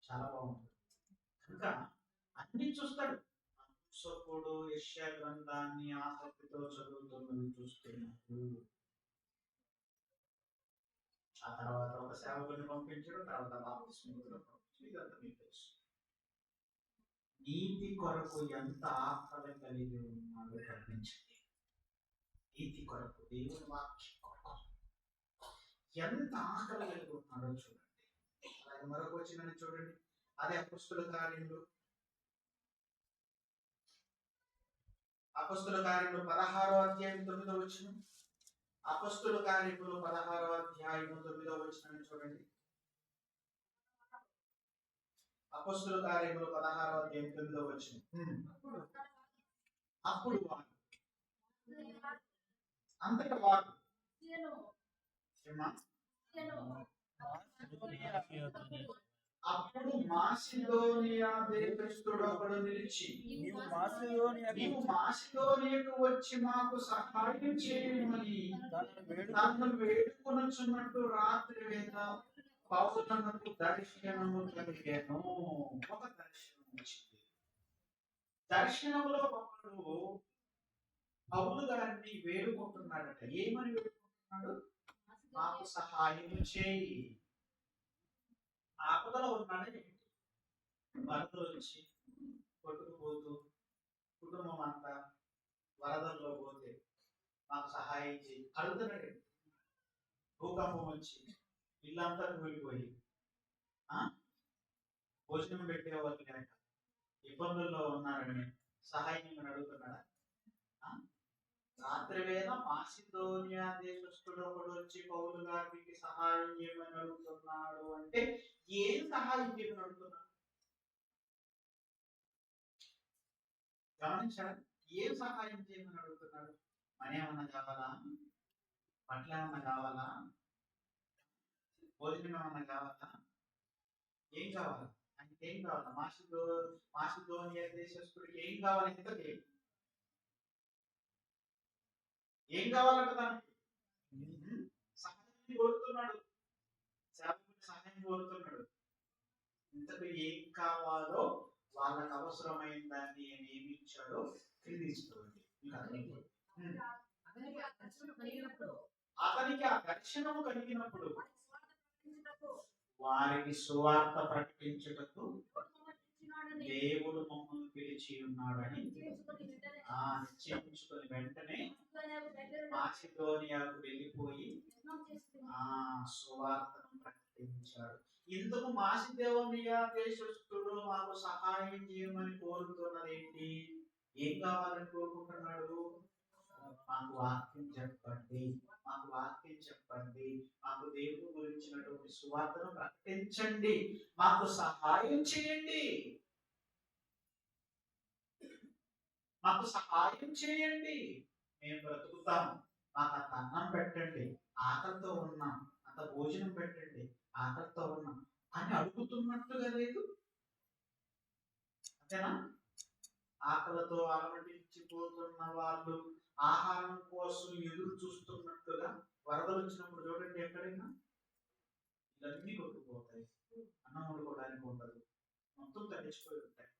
చాలా బాగుంటుంది. కనుక అన్ని చూస్తాడు. నపుంసకుడు యెషయా గ్రంథాన్ని ఆసక్తితో చదువుతున్నది చూస్తున్నాడు. ఆ తర్వాత ఒక సేవకుని పంపించడం, తర్వాత బాప్తిస్మకుడు పంపించడం, ఇదంతా మీకు తెలుసు. నీతి కొరకు ఎంత ఆకలి కలిగి ఉన్నాడో గమనించండి. నీతి కొరకు, దేవుని వాక్యం కొరకు ఎంత ఆకలి కలిగి ఉన్నాడో చూడండి. అలాగే మరొక వచనాన్ని చూడండి. అదే అపొస్తలుల కార్యములు 16వ అధ్యాయం 9వ వచనం. అపొస్తలుల కార్యములు 16వ అధ్యాయం 9వ వచనాన్ని చూడండి. అపొస్తలుల కార్యములు 16వ అధ్యాయం 9వ వచనం. అప్పుడు వారు అంతటా వారు అప్పుడు మాసిదోనియా దేశస్థుడు ఒకడు నిలిచి, నీవు మాసిదోనియాకు వచ్చి మాకు సహాయం చేయమని తనను వేడుకొనుచున్నట్టు రాత్రి వేళ పౌలునకు దర్శనము కలిగెను. ఒక దర్శనం వచ్చింది. దర్శనంలో ఒకడు పౌలు గారిని వేడుకుంటున్నాడట. ఏమని వేడుకుంటున్నాడు? మాకు సహాయం చేయి. ఆపదలో ఉన్నాడని, వరదలు వచ్చి కొట్టుకుపోతూ కుటుంబం అంతా వరదల్లో పోతే మాకు సహాయం చేయి అడుగుతున్నాడు. భూకంపం వచ్చి ఇల్లంతా కూలిపోయి భోజనం పెట్టేవాళ్ళు లేక ఇబ్బందుల్లో ఉన్నారని సహాయం అడుగుతున్నాడా? రాత్రి వేళ మాసిదోనియా దేశస్థుడు ఒకడు వచ్చి పౌలు గారికి సహాయం చేయమని అడుగుతున్నాడు అంటే ఏం సహాయం చేయమని అడుగుతున్నాడు? గమనించాడు. ఏం సహాయం చేయమని అడుగుతున్నాడు? మనీ ఏమన్నా కావాలా? బట్టలు ఏమన్నా కావాలా? భోజనం ఏమన్నా కావాలా? ఏం కావాలి? ఆయనకి ఏం కావాలా? మాసిదోనియా దేశస్థుడికి ఏం కావాలి? ఇంతకీ ఏం కావాలంట? దానికి సహాయం కోరుతున్నాడు, సేవకుని సహాయం కోరుతున్నాడు. ఇంతకు ఏం కావాలో వాళ్ళకి అవసరమైన దాన్ని ఏమి ఇచ్చాడో తీసుకోండి. అతనికి ఆ దర్శనము కలిగినప్పుడు వారికి సువార్త ప్రకటించుటకు దేవుడు మమ్మల్ని పిలిచి ఉన్నాడని నిశ్చయించుకుని వెంటనే మాసిదోనియాకు వెళ్ళిపోయి సువార్తను ప్రకటించాడు. ఇందుకు మాసిదోనియా దేశస్థుడు మాకు సహాయం చేయమని కోరుతున్నది ఏంటి? ఏం కావాలని కోరుకుంటున్నాడు? మాకు వాక్యం చెప్పండి, మాకు వాక్యం చెప్పండి, మాకు దేవుని గురించినటువంటి సువార్తను ప్రకటించండి, మాకు సహాయం చేయండి, మాకు సహాయం చేయండి, మేము బ్రతుకుతాం, మాకు అంత అన్నం పెట్టండి, ఆకలితో ఉన్నాం, అంత భోజనం పెట్టండి, ఆకలితో ఉన్నాం అని అడుగుతున్నట్టుగా లేదు. అంతేనా? ఆకలితో అలమటించిపోతున్న వాళ్ళు ఆహారం కోసం ఎదురు చూస్తున్నట్టుగా వరదలు వచ్చినప్పుడు చూడండి, ఎక్కడైనా ఇవన్నీ కొట్టుకుపోతాయి, అన్నం వండుకోవడానికి ఉండదు, మొత్తం తగ్గించిపోయి ఉంటాయి,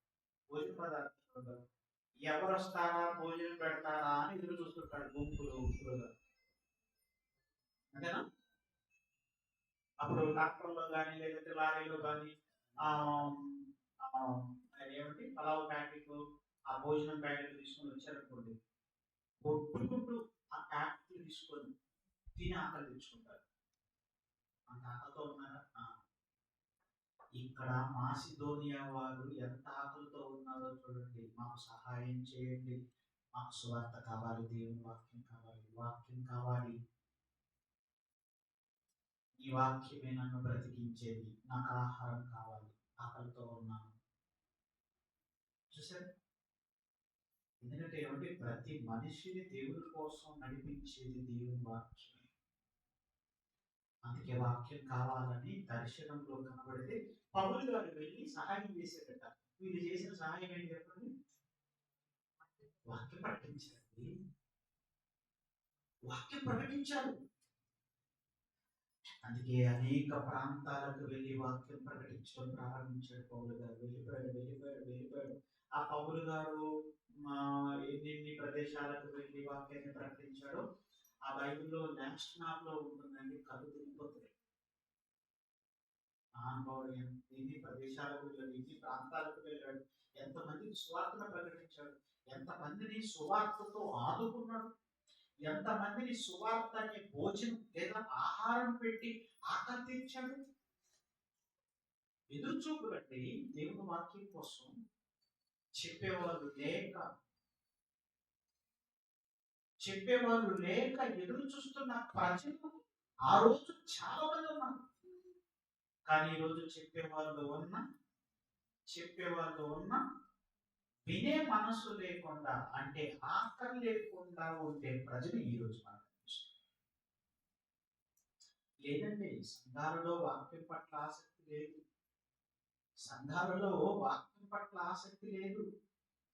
భోజన పదార్థాలు ఉండవు, ఎవరు వస్తారా భోజనం పెడతారా అని ఎదురు చూస్తుంటాడు గుంపులు గుంపులుగా. అంతేనా? అప్పుడు డాక్టర్లో కానీ లేదంటే లారీలో కానీ ఏమిటి పలావ్ ప్యాకెట్, ఆ భోజనం ప్యాకెట్ తీసుకొని వచ్చారనుకోండి, కొట్టుకుంటూ ఆ ప్యాకెట్లు తీసుకొని తిని ఆకలి తెచ్చుకుంటారు. అంత ఆకలితో ఉన్నారా? ఇక్కడ మాసిదోనియా వారు ఎంత ఆకలితో ఉన్నారో చూడండి. మాకు సహాయం చేయండి, మాకు సువార్త కావాలి, దేవుని వాక్యం కావాలి, వాక్యం కావాలి, ఈ వాక్యమే నన్ను బ్రతికించేది, నాకు ఆహారం కావాలి, ఆకలితో ఉన్నాను. చూసారు? ఎందుకంటే ఏమంటే ప్రతి మనిషిని దేవుడి కోసం నడిపించేది దేవుని వాక్యమే. అందుకే వాక్యం కావాలని దర్శనంలో కనబడితే పౌలు గారు వెళ్ళి సహాయం చేసేటట. వీళ్ళు చేసిన సహాయం ఏంటి చెప్పండి? వాక్యం ప్రకటించండి, వాక్యం ప్రకటించారు. అందుకే అనేక ప్రాంతాలకు వెళ్ళి వాక్యం ప్రకటించడం ప్రారంభించాడు పౌలు గారు. వెళ్ళిపోయాడు. ఆ పౌలు గారు ఎన్ని ప్రదేశాలకు వెళ్ళి వాక్యాన్ని ప్రకటించాడో ఆ బైబిల్లో లాస్ట్ నాట్లో ఉంటుందండి, కళ్ళు తిరిగిపోతుంది. అనుభవం ఎన్ని ప్రదేశాలకు వెళ్ళాడు, ఎన్ని ప్రాంతాలకు వెళ్ళాడు, ఎంతమందికి సువార్తను ప్రకటించాడు, ఎంతమందిని సువార్తతో ఆదుకున్నాడు, ఎంతమందిని సువార్త అనే భోజనం లేదా ఆహారం పెట్టి ఆకర్షించాడు. ఎదురుచూపులండి దేవుని వాక్యం కోసం చెప్పేవాళ్ళు లేక ఎదురు చూస్తున్న ప్రజలు ఆ రోజు చాలా మంది ఉన్నారు. కానీ ఈరోజు చెప్పేవాళ్ళు ఉన్న వినే మనసు లేకుండా, అంటే ఆకలి లేకుండా ఉండే ప్రజలు ఈరోజు లేదండి. సంఘాలలో వాక్యం పట్ల ఆసక్తి లేదు,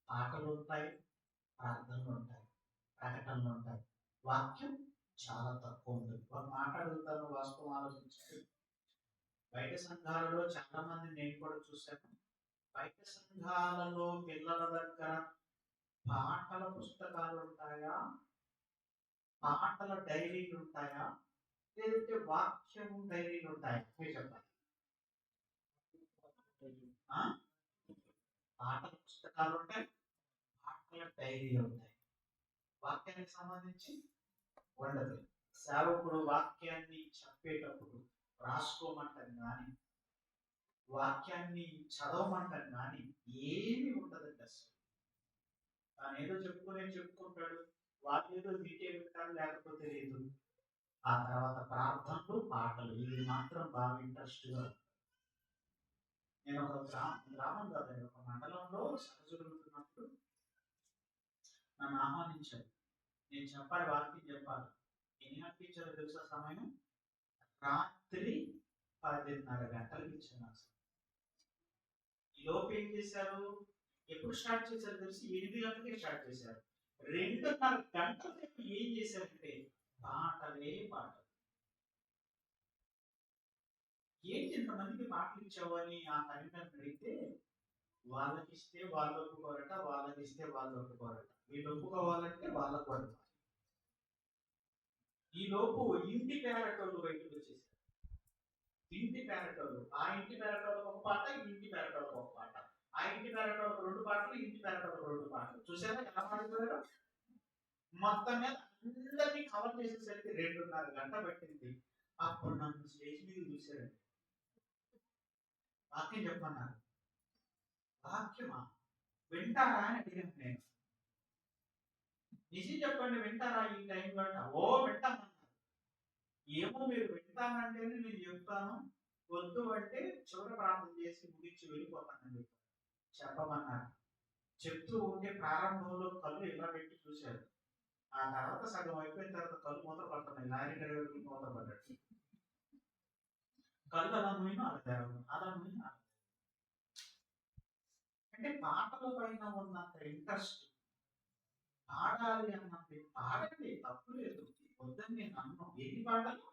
పాటలు ఉంటాయి, ప్రార్థనలు ఉంటాయి, ప్రకటనలు ఉంటాయి, వాక్యం చాలా తక్కువ ఉంటుంది. ఒక మాట అడుగుతాను, వాస్తవం ఆలోచించాలి. బయట సంఘాలలో చాలా మంది నేను కూడా చూశాను. బయట సంఘాలలో పిల్లల దగ్గర పాటల పుస్తకాలు ఉంటాయా, పాటల డైరీలు ఉంటాయా, లేదంటే వాక్యం డైరీలు ఉంటాయా? మీరు చెప్పాలి. పాటల పుస్తకాలు ఉంటాయి, పాటల డైరీలు ఉంటాయి, వాక్యానికి సంబంధించి ఉండదు. సేవకుడు వాక్యాన్ని చెప్పేటప్పుడు రాసుకోమంటాను కానీ, వాక్యాన్ని చదవమంటాను కానీ ఏమి ఉండదండి అసలు. తాను ఏదో చెప్పుకుంటాడు, వాళ్ళు ఏదో వింటే వింటారు, లేకపోతే లేదు. ఆ తర్వాత ప్రార్థనలు, పాటలు, ఇవి మాత్రం బాగా ఇంట్రెస్ట్గా. నేను ఒక గ్రామం కాదండి, ఒక మండలంలో సభ జరుగుతున్నప్పుడు నన్ను ఆహ్వానించారు. నేను చెప్పాలి, వాక్యం చెప్పాలి. ఎన్ని గంటలకు ఇచ్చారో తెలుసా సమయం? రాత్రి 10:30 గంటలకు ఇచ్చాను అసలు. ఈ లోపు ఏం చేశారు? ఎప్పుడు స్టార్ట్ చేశారు తెలిసి 8 గంటలకే స్టార్ట్ చేశారు. 2:30 గంటల సేపు ఏం చేశారంటే పాటలు. ఏంటి ఇంతమందికి పాటలు ఇచ్చావు అని ఆ తల్లిదండ్రులు అడిగితే, వాళ్ళకి ఇస్తే వాళ్ళు ఒప్పుకోరట, వాళ్ళకి ఇస్తే వాళ్ళు ఒప్పుకోరట, వీళ్ళు ఒప్పుకోవాలంటే వాళ్ళకు పడతారు. ఈ లోపు ఇంటి పేరటోళ్ళు బయటకు వచ్చేసారు. ఇంటి పేరటోళ్ళు, ఆ ఇంటి పేరటోళ్ళకి ఒక పాట, ఈ ఇంటి పేరటోళ్ళకి ఒక పాట, ఆ ఇంటి పేరటోళ్ళకి 2 పాటలు, ఇంటి పేరటోళ్ళకి 2 పాటలు. చూసారా ఎలా పాడుతున్నారు? మొత్తం మీద అందరినీ కవర్ చేసేసరికి 2:30 గంట పట్టింది. అప్పుడు నన్ను స్టేజ్ మీద చూశారండి. వాక్యం చెప్పమన్నారు. వాక్యమా వింటారా అని అడిగాను నేను. నిజం చెప్పండి, వింటారా ఈ టైంలో? ఓ వింటామన్నారు. ఏమో మీరు వింటానంటేనే నేను చెప్తాను, వద్దు అంటే చివరి ప్రార్థన చేసి ముగించి వెళ్ళిపోతానని చెప్పమన్నారు. చెప్తూ ఉంటే ప్రారంభంలో కళ్ళు ఇలా పెట్టి చూశారు. ఆ తర్వాత సగం అయిపోయిన తర్వాత కళ్ళు మూత పడుతున్నాయి. లారీ డ్రైవర్కి మూత పడ్డట్టు కళ్ళు అలా మూయినా అలా తెరవడం, అలా మూయినా. అంటే పాటల పైన ఉన్నంత ఇంట్రెస్ట్, పాడాలి అన్నది పాడండి, తప్పు లేదు, వద్దని నేను అన్ను. ఎన్ని పాటలు?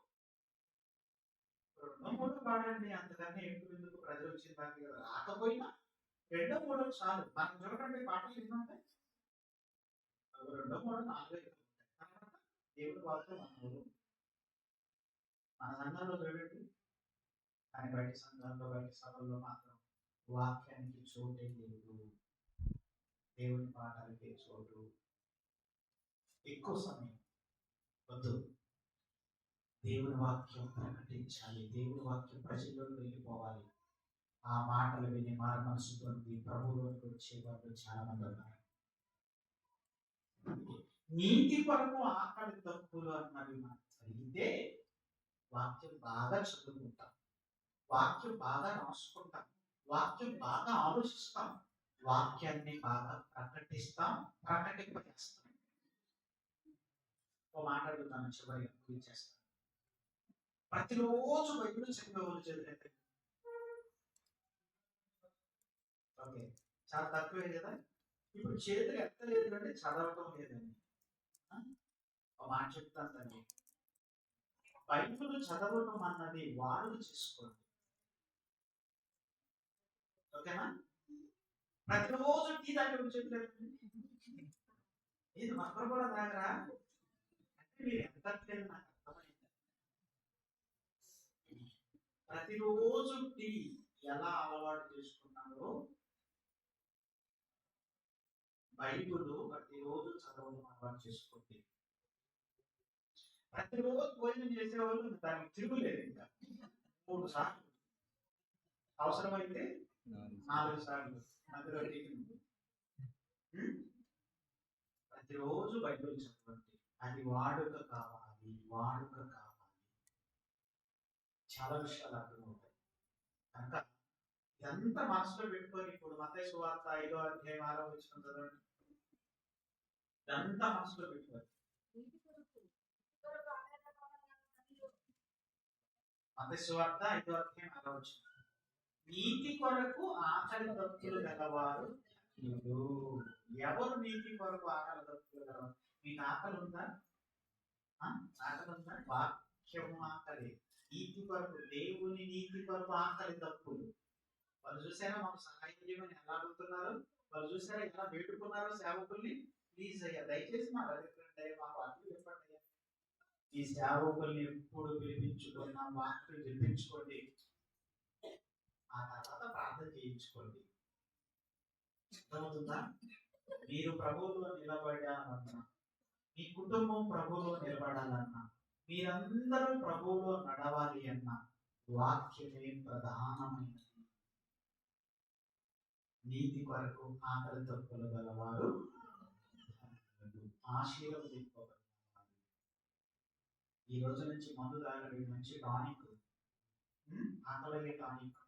2 3 పాడండి, అంతకన్నా ఎక్కువ ఎందుకు? ప్రజలు వచ్చిన దానికి కదా. రాకపోయినా 2 3 చాలు. మనం చూడండి పాటలు ఎన్ని ఉంటాయి? 2 3 4 5 ఉంటాయి. దేవుడు పాటలు మన సంఘంలో చూడండి, కానీ బయట సంఘాల్లో, బయట సభల్లో మాత్రం వాక్యానికి చోటే లేదు. దేవుని పాటలకే చోటు. ఎక్కువ సమయం వద్దు. దేవుని వాక్యం ప్రకటించాలి, దేవుని వాక్యం ప్రజల్లోకి వెళ్ళిపోవాలి. ఆ మాటలు విని మారు మనసుతో ప్రభువులోకి వచ్చేవాళ్ళు చాలా మంది ఉన్నారు. నీతి కొరకు ఆకలి తప్పులు అన్నవి మనం చదివితే వాక్యం బాగా చదువుకుంటాం, వాక్యం బాగా రాసుకుంటాం, వాక్యం బాగా ఆలోచిస్తాం, వాక్యాన్ని బాగా ప్రకటిస్తాం, ప్రకటింపజేస్తాం. ఓ మాట అడుగుతాను, చివరిగా చేస్తాను. ప్రతిరోజు బైబిల్ చదివేవాళ్ళు చదివేది ఓకే, చాలా తక్కువే కదా. ఇప్పుడు చేతులు ఎత్తలేదు అంటే చదవటం లేదండి. ఒక మాట చెప్తాను తల్లి, బైబిల్ చదవటం అన్నది వాడు చేసుకోండి, ఓకేనా? ప్రతిరోజు టీ తాగడం చెప్పలేదు, ఇది ఒక్కరు కూడా తాగరా అంటే మీరు ఎంత నాకు అర్థమైంది. ప్రతిరోజు టీ ఎలా అలవాటు చేసుకున్నారో బైబిల్ ప్రతిరోజు చదవడం అలవాటు చేసుకోండి. ప్రతిరోజు భోజనం చేసేవాళ్ళు దానికి తిరుగులేదు, ఇంకా 3 సార్లు, అవసరమైతే 4 సార్లు అందులో ప్రతిరోజు బైబిల్ చదవండి. అది వాడుక కావాలి, వాడుక కావాలి. చాలా విషయాలు అర్థమవుతాయి. కనుక ఇదంతా మనసులో పెట్టుకొని ఇప్పుడు మత్తయి సువార్త 5వ అధ్యాయం 6వ వచనం చదవండి. ఇదంతా మనసులో పెట్టుకొని మత్తయి సువార్త 5వ అధ్యాయం 6వ వచనం, నీతి కొరకు ఆకలి దప్పులు గలవారు ఎవరు? నీతి కొరకు ఆకలి దప్పులు గలవారు. మీకు ఆకలి ఉందా? ఆకలి ఉందా? వాక్యం ఆకలి, నీతి కొరకు, దేవుని నీతి కొరకు ఆకలి దప్పులు. వాళ్ళు చూసారా మాకు సహాయం చేయమని ఎలా అడుగుతున్నారు? వాళ్ళు చూసారా ఎలా వేడుకున్నారో సేవకుల్ని? ప్లీజ్ అయ్యా, దయచేసి మా దగ్గర మాకు అర్థం చెప్పండి అయ్యా, ఈ సేవకుల్ని ఎప్పుడు పిలిపించుకున్నా వాక్యం చెప్పించుకోండి, ఆ తర్వాత ప్రార్థన చేయించుకోండి. అర్థమవుతుందా? మీరు ప్రభువులో నిలబడాలన్నా, మీ కుటుంబం ప్రభువులో నిలబడాలన్నా, మీరందరూ ప్రభువులో నడవాలి అన్నా వాక్యమే ప్రధానమైనది. నీతి కొరకు ఆకలి తప్పులు గలవారు ఆశీర్వదింపబడతారు. ఈ రోజు నుంచి మందు తాగడం మంచి టానిక్, ఆకలి టానిక్.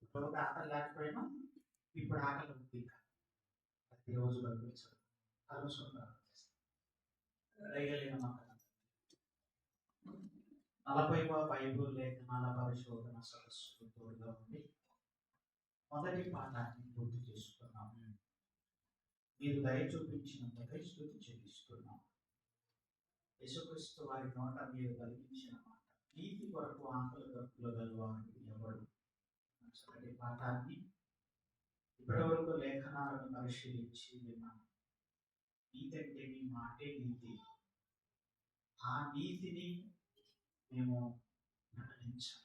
ఇప్పుడు ఆకలి లేకపోయినా ఇప్పుడు ఆకలి ఉంది. ప్రతిరోజు కల్పించడం కలుసుకుంటారు. 40వ బైబిల్ లేఖనాల పరిశోధన సదస్సుకు తోడుగా ఉండి మొదటి పాఠాన్ని పూర్తి చేసుకున్నాము. మీరు దయ చూపించినందుకై స్తుతి చెల్లిస్తున్నాము. యేసుక్రీస్తు వారి నోట మీరు కలిగించిన మాట, నీతి కొరకు ఆకలి దప్పులు గలవారు ఎవరు? చక్కటి పాఠాన్ని ఇప్పటివరకు లేఖనాలను పరిశీలించి విన్నాము. నీతి అంటే మీ మాటే నీతి. ఆ నీతిని మేము ప్రకటించాలి.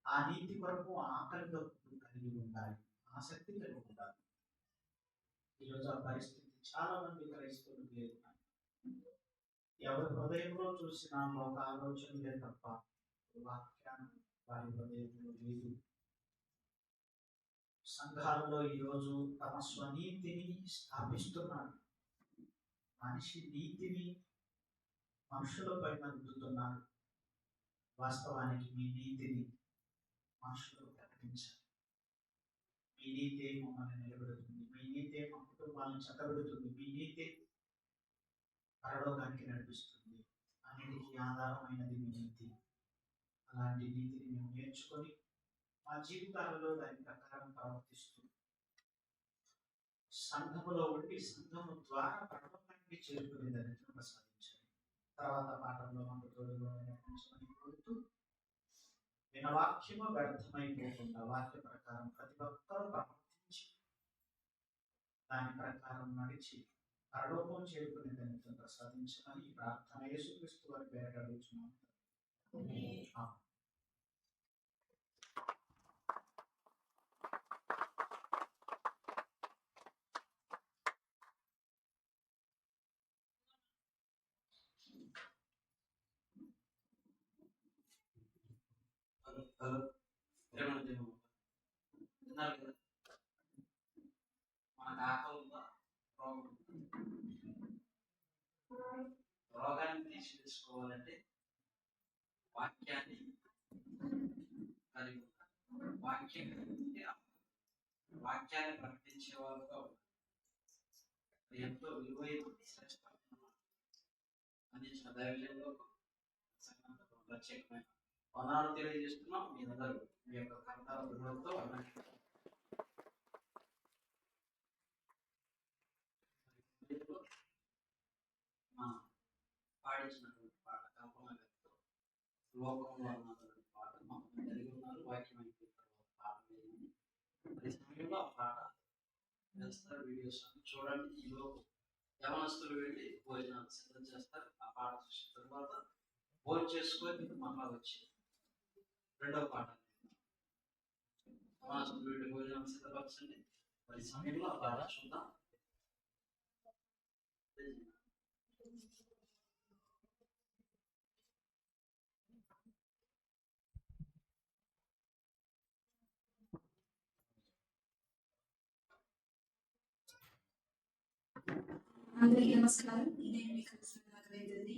ఆ నీతి కొరకు ఆకలి దప్పులు కలిగి ఉండాలి, ఆసక్తి కలిగి ఉండాలి. ఈరోజు ఆ పరిస్థితి చాలా మంది క్రైస్తవులకు లేదు. ఎవరి హృదయంలో చూసినా ఒక ఆలోచనలే తప్ప వాక్యాన్ని వారి హృదయంలో లేదు. సంఘాలలో ఈరోజు తమ స్వనీతిని స్థాపిస్తున్నారు. మనిషి నీతిని మనుషులపై రుద్దుతున్నారు. వాస్తవానికి మీ నీతిని మనుషులకు ప్రకటించాలి. మీ నీతే మమ్మల్ని నిలబెడుతుంది, మీ నీతే మా కుటుంబాలను చక్కబెడుతుంది, మీ నీతే పరలోకానికి నడిపిస్తుంది. అన్నిటికీ ఆధారమైనది మీ నీతి. అలాంటి నీతిని మేము నేర్చుకొని మా జీవితాలలో దాని ప్రకారం ప్రవర్తిస్తూ సంఘములో ఉండి సంఘము ద్వారా పరలోకానికి చేరుకునే దరిద్రం ప్రసాదించాలి. తర్వాత పాఠంలో మాకు తోడుగా నడిపించమని కోరుతూ, విన వాక్యము వ్యర్థమైపోకుండా వాక్య ప్రకారం ప్రతి ఒక్కరూ ప్రవర్తించి దాని ప్రకారం నడిచి పరలోకం చేరుకునే దరిద్రం ప్రసాదించమని ఈ ప్రార్థన యేసుక్రీస్తు వారి పేరిట అడుగుతున్నాము. రోగాన్ని తీసుకోవాలంటే వాక్యాన్ని కలిగి ఉండాలి. వాక్యాన్ని ప్రకటించే వారుగా ఎంతో విలువైన అందించిన దైవజంలో ప్రత్యేకమైన వందనాలు తెలియజేస్తున్నాం. మీ అందరూ మీ యొక్క కర్తాల విలువలతో పాడించినటువంటి పాట కల్పనతో లోకంలో అన్నటువంటి పాట మమ్మల్ని కలిగి ఉన్నారు. వాక్యమైన పాట లేదని ప్రతి సమయంలో ఆ పాట వేస్తారు. వీడియోస్ అన్ని చూడండి. ఈలో యవనస్తులు వెళ్ళి భోజనాలు సిద్ధం చేస్తారు. ఆ పాట చూసిన తర్వాత భోజనం చేసుకొని మళ్ళా వచ్చి రెండవ పాట యవనస్తులు వెళ్ళి భోజనాలు సిద్ధపరచండి. ప్రతి సమయంలో ఆ పాట చూద్దాం. అందరికీ నమస్కారం. నేను మీకు నాగవేంద్రని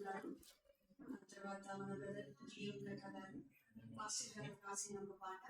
గారు, తర్వాత మన బ్రదర్ గారు మాస్టర్ గారు రాసిన ఒక పాట